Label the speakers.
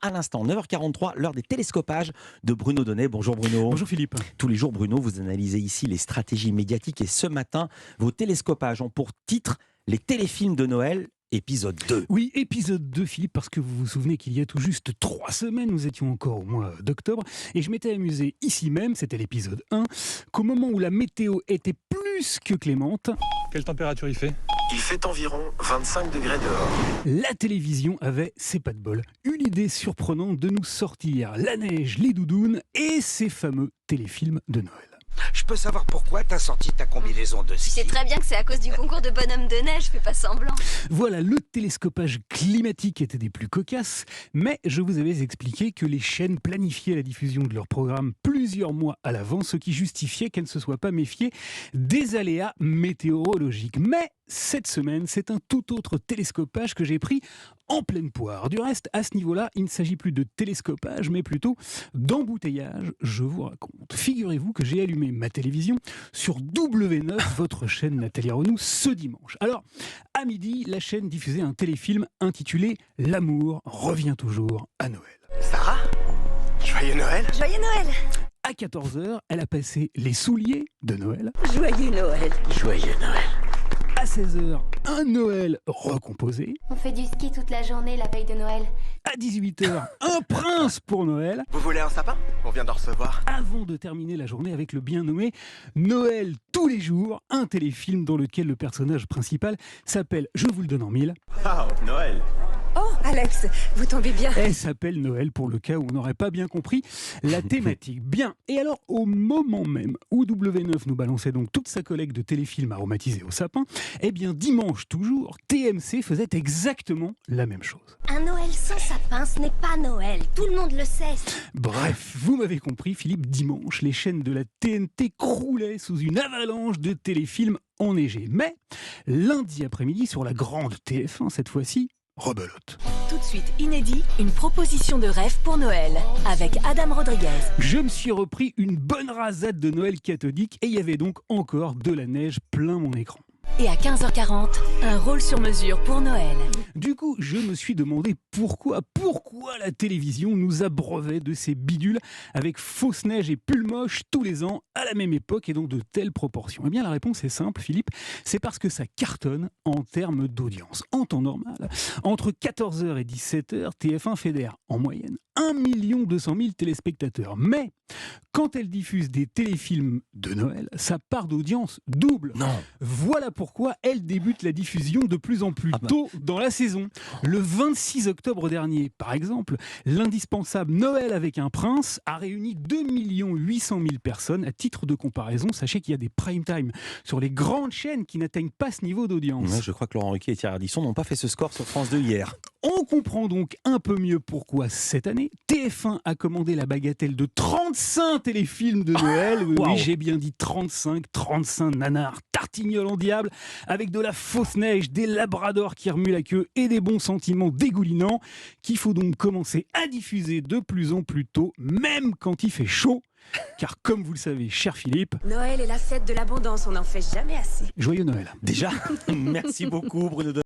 Speaker 1: à l'instant, 9h43, l'heure des télescopages de Bruno Donnet. Bonjour Bruno.
Speaker 2: Bonjour Philippe.
Speaker 1: Tous les jours, Bruno, vous analysez ici les stratégies médiatiques et ce matin, vos télescopages ont pour titre les téléfilms de Noël. Épisode 2.
Speaker 2: Oui, épisode 2, Philippe, parce que vous vous souvenez qu'il y a tout juste 3 semaines, nous étions encore au mois d'octobre, et je m'étais amusé ici même, c'était l'épisode 1, qu'au moment où la météo était plus que clémente,
Speaker 3: Quelle température il fait ?
Speaker 4: Il fait environ 25 degrés dehors.
Speaker 2: la télévision avait, c'est pas de bol, une idée surprenante de nous sortir la neige, les doudounes et ces fameux téléfilms de Noël.
Speaker 5: Je peux savoir pourquoi t'as sorti ta combinaison de
Speaker 6: Tu
Speaker 5: ski?
Speaker 6: sais très bien que c'est à cause du concours de bonhomme de neige, fais pas semblant.
Speaker 2: Voilà, le télescopage climatique était des plus cocasses, mais je vous avais expliqué que les chaînes planifiaient la diffusion de leur programme plusieurs mois à l'avance, ce qui justifiait qu'elles ne se soient pas méfiées des aléas météorologiques. Mais cette semaine, c'est un tout autre télescopage que j'ai pris en pleine poire. Du reste, à ce niveau-là, il ne s'agit plus de télescopage, mais plutôt d'embouteillage, je vous raconte. Figurez-vous que j'ai allumé ma télévision sur W9, votre chaîne Nathalie Renou, ce dimanche. Alors, à midi, la chaîne diffusait un téléfilm intitulé « L'amour revient toujours à Noël ».
Speaker 5: Sarah? Joyeux Noël!
Speaker 6: Joyeux Noël.
Speaker 2: À 14h, elle a passé les souliers de Noël.
Speaker 6: Joyeux Noël.
Speaker 5: Joyeux Noël!
Speaker 2: À 16h, un Noël recomposé.
Speaker 7: On fait du ski toute la journée la veille de Noël.
Speaker 2: À 18h, un prince pour Noël.
Speaker 5: Vous voulez un sapin? On vient d'en recevoir.
Speaker 2: Avant de terminer la journée avec le bien nommé Noël tous les jours, un téléfilm dans lequel le personnage principal s'appelle, je vous le donne en mille,
Speaker 3: Ah, Noël.
Speaker 6: Oh, Alex, vous tombez bien.
Speaker 2: elle s'appelle Noël pour le cas où on n'aurait pas bien compris la thématique. Bien, et alors au moment même où W9 nous balançait donc toute sa collecte de téléfilms aromatisés au sapin, eh bien dimanche toujours, TMC faisait exactement la même chose.
Speaker 7: Un Noël sans sapin, ce n'est pas Noël. Tout le monde le sait.
Speaker 2: Bref, vous m'avez compris, Philippe, dimanche, les chaînes de la TNT croulaient sous une avalanche de téléfilms enneigés. Mais lundi après-midi, sur la grande TF1 cette fois-ci, rebelote.
Speaker 8: Tout de suite inédit, une proposition de rêve pour Noël avec Adam Rodriguez.
Speaker 2: Je me suis repris une bonne rasade de Noël cathodique et il y avait donc encore de la neige plein mon écran.
Speaker 8: Et à 15h40, un rôle sur mesure pour Noël.
Speaker 2: Du coup, je me suis demandé pourquoi la télévision nous abreuvait de ces bidules avec fausse neige et pull moche tous les ans à la même époque et dans de telles proportions. Eh bien, la réponse est simple, Philippe, c'est parce que ça cartonne en termes d'audience. En temps normal, entre 14h et 17h, TF1 fédère en moyenne 1 200 000 téléspectateurs. Mais quand elle diffuse des téléfilms de Noël, sa part d'audience double.
Speaker 1: Non.
Speaker 2: Voilà pourquoi elle débute la diffusion de plus en plus tôt dans la saison. Le 26 octobre dernier, par exemple, l'indispensable Noël avec un prince a réuni 2 800 000 personnes. À titre de comparaison, sachez qu'il y a des prime time sur les grandes chaînes qui n'atteignent pas ce niveau d'audience.
Speaker 1: Ouais, je crois que Laurent Ruquier et Thierry Ardisson n'ont pas fait ce score sur France 2 hier.
Speaker 2: On comprend donc un peu mieux pourquoi cette année, TF1 a commandé la bagatelle de 35 téléfilms de Noël. Oui,
Speaker 1: Wow.
Speaker 2: j'ai bien dit 35 nanars, tartignoles en diable, avec de la fausse neige, des labradors qui remuent la queue et des bons sentiments dégoulinants, qu'il faut donc commencer à diffuser de plus en plus tôt, même quand il fait chaud. Car comme vous le savez, cher Philippe,
Speaker 6: Noël est la fête de l'abondance, on n'en fait jamais assez.
Speaker 2: joyeux Noël.
Speaker 1: Déjà, merci beaucoup Bruno Donnet.